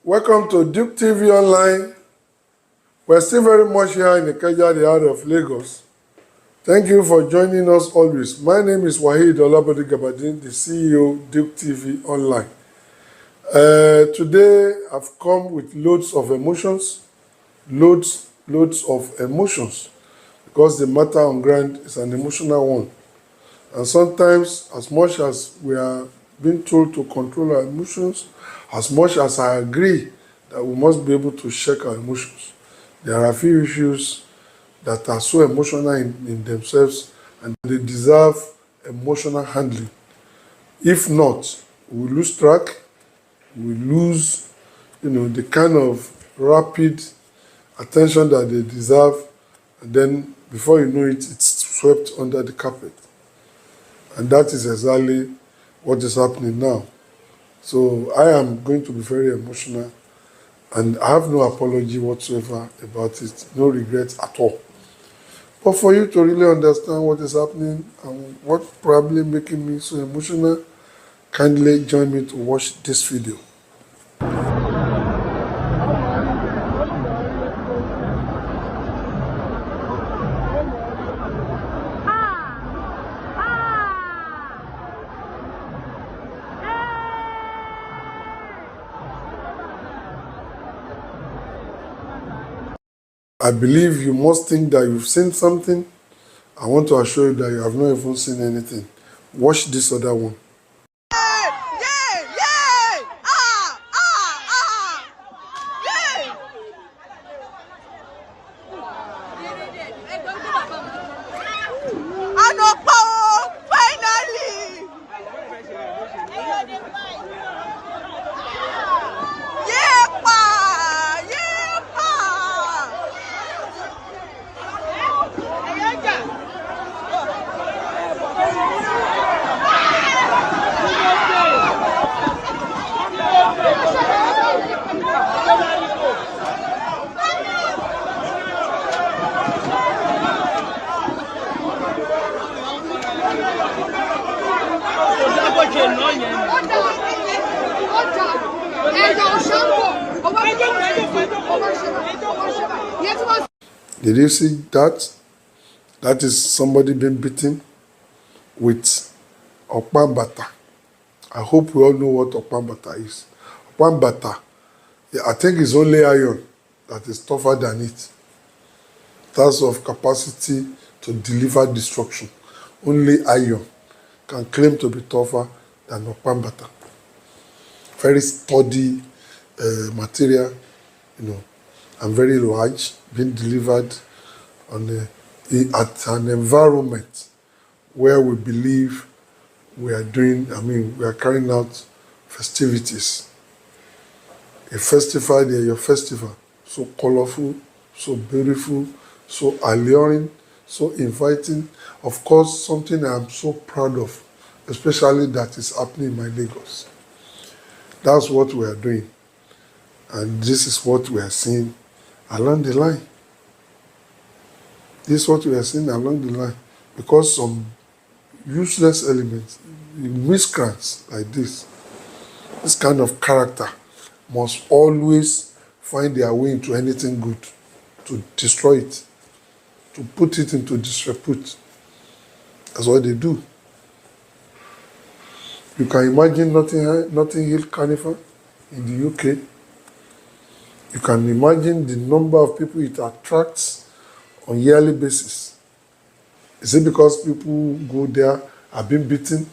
Welcome to Duke TV Online. We're still very much here in Ikeja, the heart of Lagos. Thank you for joining us always. My name is Olabode Garbadeen, the CEO, Duke TV Online. Today, I've come with loads of emotions, loads of emotions, because the matter on ground is an emotional one. And sometimes, as much as we are being told to control our emotions, as much as I agree that we must be able to check our emotions, there are a few issues that are so emotional in themselves and they deserve emotional handling. If not, we lose track, we lose the kind of rapid attention that they deserve, and then before you know it, it's swept under the carpet. And that is exactly what is happening now. So I am going to be very emotional, and I have no apology whatsoever about it, no regrets at all. But for you to really understand what is happening and what probably making me so emotional, kindly join me to watch this video. I believe you must think that you've seen something. I want to assure you that you have not even seen anything. Watch this other one. Did you see that? That is somebody being beaten with Okpambata. I hope we all know what Okpambata is. Okpambata, I think it's only iron that is tougher than it. That's of capacity to deliver destruction. Only iron can claim to be tougher than Okpambata. Very sturdy material, and very large, being delivered on at an environment where we believe we are carrying out festivities. A festival, your festival, so colorful, so beautiful, so alluring, so inviting. Of course, something I'm so proud of, especially that is happening in my Lagos. That's what we are doing. And this is what we are seeing along the line. This is what we are seeing along the line. Because some useless elements, miscreants like this kind of character must always find their way into anything good, to destroy it, to put it into disrepute. That's what they do. You can imagine Notting Hill Carnival in the UK. You can imagine the number of people it attracts on yearly basis. Is it because people go there are being beaten?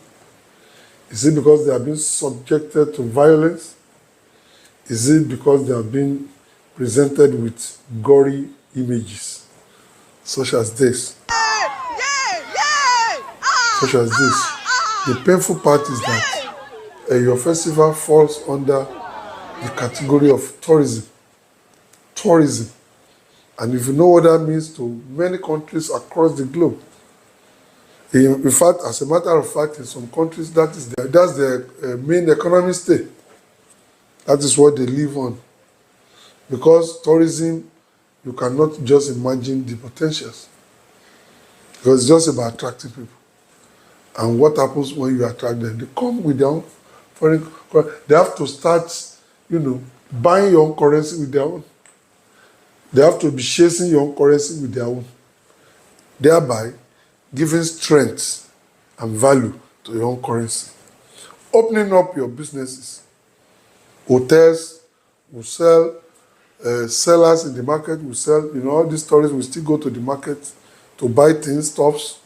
Is it because they are being subjected to violence? Is it because they are being presented with gory images, such as this? Such as this. The painful part is that your festival falls under the category of tourism. Tourism. And if you know what that means to many countries across the globe. In fact, as a matter of fact, in some countries, that's their main economic stay. That is what they live on. Because tourism, you cannot just imagine the potentials. Because it's just about attracting people. And what happens when you attract them? They come with their own foreign. They have to start buying your own currency with their own. They have to be chasing your own currency with their own, thereby giving strength and value to your own currency. Opening up your businesses. Hotels will sell, sellers in the market will sell, all these tourists will still go to the market to buy things, stuffs.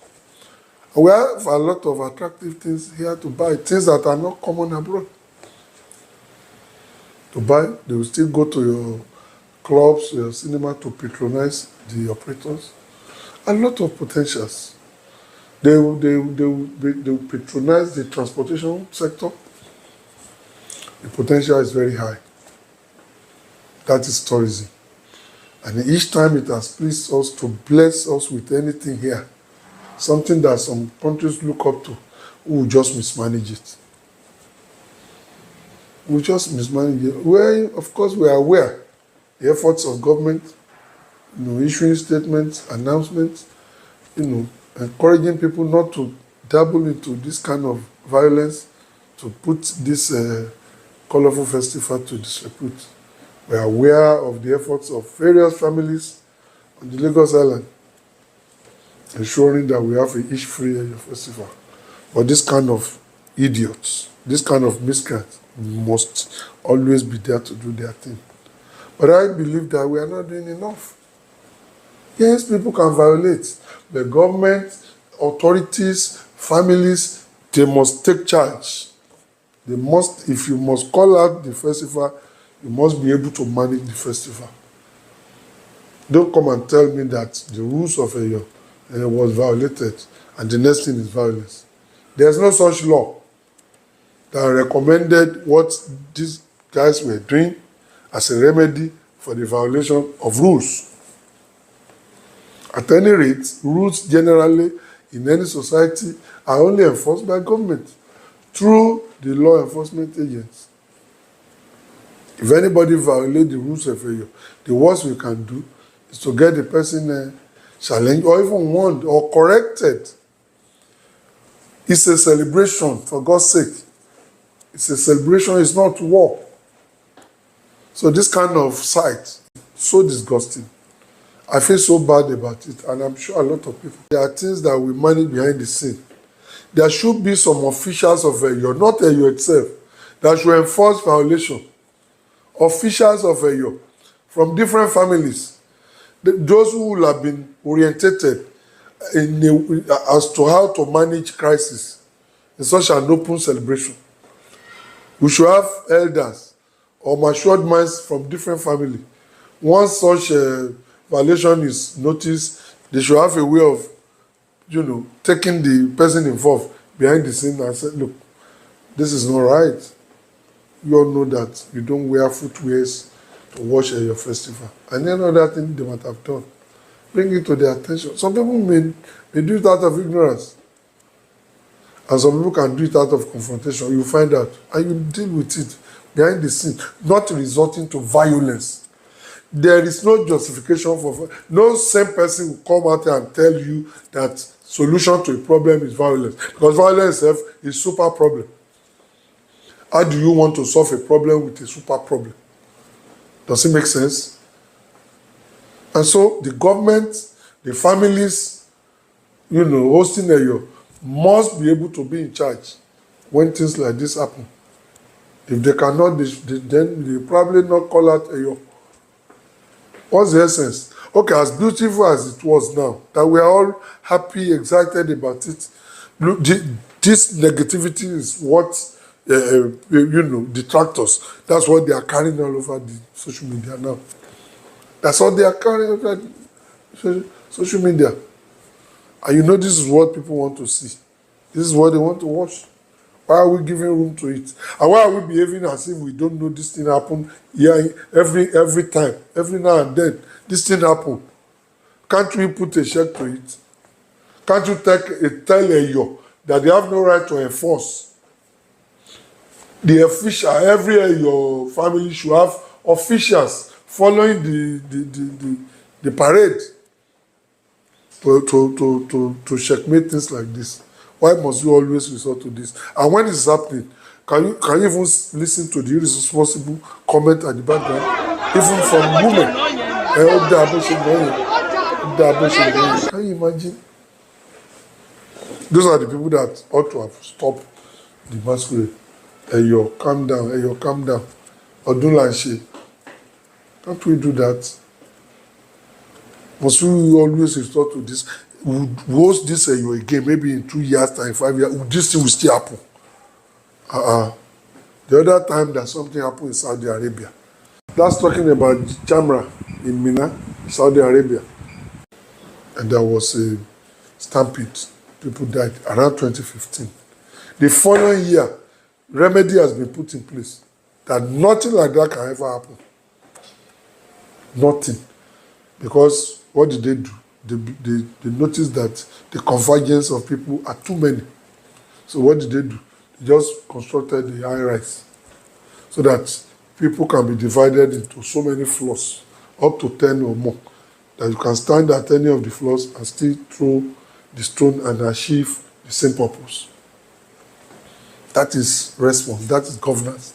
We have a lot of attractive things here to buy, things that are not common abroad. To buy, they will still go to your clubs, your cinema to patronize the operators. A lot of potentials. They will patronize the transportation sector. The potential is very high. That is tourism. And each time it has pleased us to bless us with anything here, something that some countries look up to, we will just mismanage it. We just mismanage it. Of course, we are aware the efforts of government, issuing statements, announcements, encouraging people not to dabble into this kind of violence, to put this colorful festival to disrepute. We are aware of the efforts of various families on the Lagos Island, ensuring that we have a issue-free festival. But this kind of idiots, this kind of miscreants must always be there to do their thing. But I believe that we are not doing enough. Yes, people can violate. The government, authorities, families, they must take charge. They must, if you must call out the festival, you must be able to manage the festival. Don't come and tell me that the rules of Eyo was violated and the next thing is violence. There's no such law that recommended what these guys were doing as a remedy for the violation of rules. At any rate, rules generally in any society are only enforced by government through the law enforcement agents. If anybody violates the rules of Eyo, the worst we can do is to get the person challenged or even warned or corrected. It's a celebration, for God's sake. It's a celebration, it's not war. So this kind of sight, so disgusting. I feel so bad about it, and I'm sure a lot of people. There are things that we manage behind the scene. There should be some officials of Eyo, not Eyo itself, that should enforce violation. Officials of Eyo from different families, those who will have been orientated as to how to manage crisis in such an open celebration. We should have elders or matured minds from different families. Once such violation is noticed, they should have a way of, taking the person involved behind the scene and say, look, this is not right. You all know that you don't wear footwears to watch your festival. And any other thing they might have done. Bring it to their attention. Some people may do it out of ignorance. And some people can do it out of confrontation. You find out. And you deal with it behind the scene, not resorting to violence. There is no justification for... No same person will come out and tell you that solution to a problem is violence. Because violence itself is a super problem. How do you want to solve a problem with a super problem? Does it make sense? And so the government, the families, hosting Eyo, must be able to be in charge when things like this happen. If they cannot, then they probably not call out Eyo. What's the essence? Okay, as beautiful as it was now, that we are all happy, excited about it, this negativity is what detractors. That's what they are carrying all over the social media now. That's what they are carrying over the social media. And this is what people want to see. This is what they want to watch. Why are we giving room to it? And why are we behaving as if we don't know this thing happen every time, every now and then? This thing happen. Can't we put a check to it? Can't you tell Eyo that they have no right to enforce? The official, every Eyo family should have officials following the parade to checkmate things like this. Why must you always resort to this? And when it's happening, Can you even listen to the irresponsible comment at the background? Even from women. Can you imagine? Those are the people that ought to have stopped the masquerade. Eyo, calm down. Eyo, calm down. Odunlanse. Can't we do that? Must we always resort to this? We'll host this Eyo again, maybe in 2 years' time, 5 years. This thing will still happen. The other time that something happened in Saudi Arabia. That's talking about Jamra in Mina, Saudi Arabia. And there was a stampede. People died around 2015. The following year, remedy has been put in place that nothing like that can ever happen. Nothing. Because what did they do? They noticed that the convergence of people are too many. So what did they do? They just constructed the high rise so that people can be divided into so many floors, up to 10 or more, that you can stand at any of the floors and still throw the stone and achieve the same purpose. That is response. That is governance.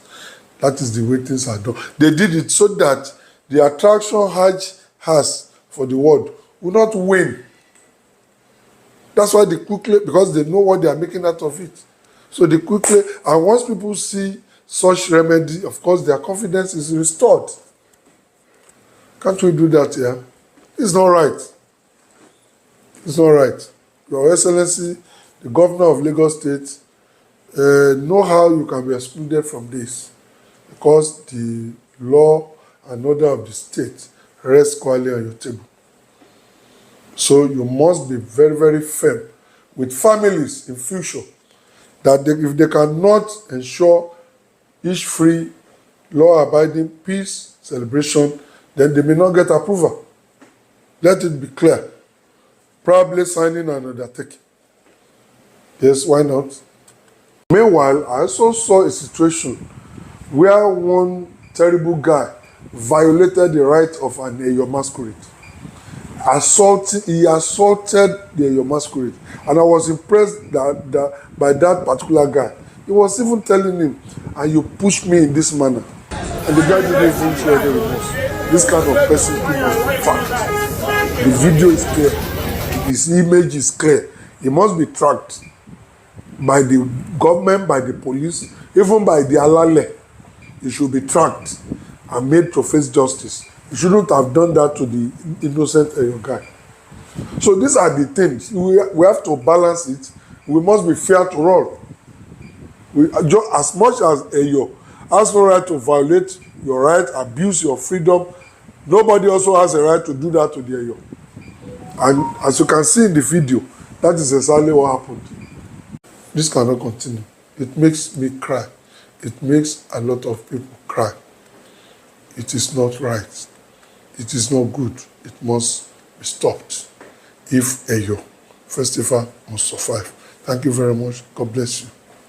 That is the way things are done. They did it so that the attraction Hajj has for the world will not wane. That's why they quickly, because they know what they are making out of it. So they quickly, and once people see such remedy, of course, their confidence is restored. Can't we do that here? It's not right. It's not right. Your Excellency, the Governor of Lagos State, know how you can be excluded from this, because the law and order of the state rests squarely on your table. So you must be very, very firm with families in future that if they cannot ensure each free, law-abiding peace celebration, then they may not get approval. Let it be clear. Probably signing an undertaking. Yes, why not? Meanwhile, I also saw a situation where one terrible guy violated the right of an Eyo masquerade. He assaulted the Eyo masquerade. And I was impressed by that particular guy. He was even telling him, and you pushed me in this manner. And the guy didn't even show any remorse. This kind of person must be tracked. The video is clear. His image is clear. He must be tracked by the government, by the police, even by the alale. He should be tracked and made to face justice. You shouldn't have done that to the innocent Eyo guy. So these are the things. We have to balance it. We must be fair to all. As much as Eyo has no right to violate your right, abuse your freedom, nobody also has a right to do that to the Eyo. And as you can see in the video, that is exactly what happened. This cannot continue. It makes me cry. It makes a lot of people cry. It is not right. It is not good. It must be stopped if Eyo Festival must survive. Thank you very much. God bless you.